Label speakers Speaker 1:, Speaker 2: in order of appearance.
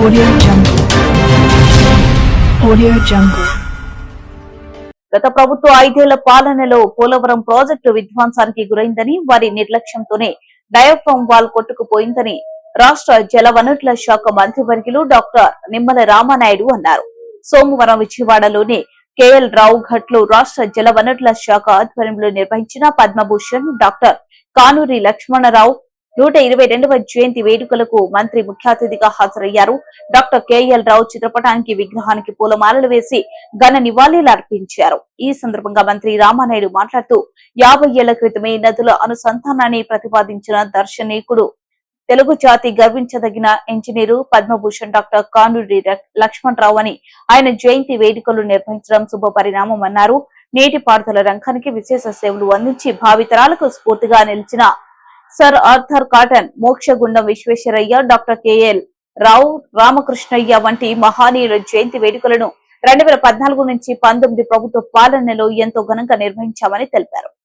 Speaker 1: Audio Jungle. Audio Jungle.
Speaker 2: గత ప్రభుత్వ 5 ఏళ్ల పాలనలో పోలవరం ప్రాజెక్టు విధ్వంసానికి గురైందని, వారి నిర్లక్ష్యంతోనే డయాఫ్రామ్ వాల్ కొట్టుకుపోయిందని రాష్ట్ర జలవనరుల శాఖ మంత్రివర్యులు డాక్టర్ నిమ్మల రామానాయుడు అన్నారు. సోమవారం విజయవాడలోని కేఎల్ రావు ఘట్ లో రాష్ట్ర జలవనరుల శాఖ ఆధ్వర్యంలో నిర్వహించిన పద్మభూషణ్ డాక్టర్ కానూరి లక్ష్మణరావు 122వ జయంతి వేడుకలకు మంత్రి ముఖ్య అతిథిగా హాజరయ్యారు. డాక్టర్ కేఎల్ రావు చిత్రపటానికి, విగ్రహానికి పూలమాలలు వేసి ఘన నివాళులు అర్పించారు. ఈ సందర్భంగా మంత్రి రామానాయుడు మాట్లాడుతూ 50 ఏళ్ల క్రితమే నదుల అనుసంధానాన్ని ప్రతిపాదించిన దర్శనీకుడు, తెలుగు జాతి గర్వించదగిన ఇంజనీరు పద్మభూషణ్ డాక్టర్ కానూరి లక్ష్మణరావు అని ఆయన జయంతి వేడుకలు నిర్వహించడం శుభ పరిణామం అన్నారు. నీటిపారుదల రంగానికి విశేష సేవలు అందించి భావితరాలకు స్ఫూర్తిగా నిలిచిన sir Arthur Cotton, Mokshagundam Visvesvaraya, doctor KL Rao, Ramakrishnaiah వంటి మహానీయుల జయంతి వేడుకలను 2014 నుంచి 19 ప్రభుత్వ పాలనలో ఎంతో ఘనంగా నిర్వహించామని తెలిపారు.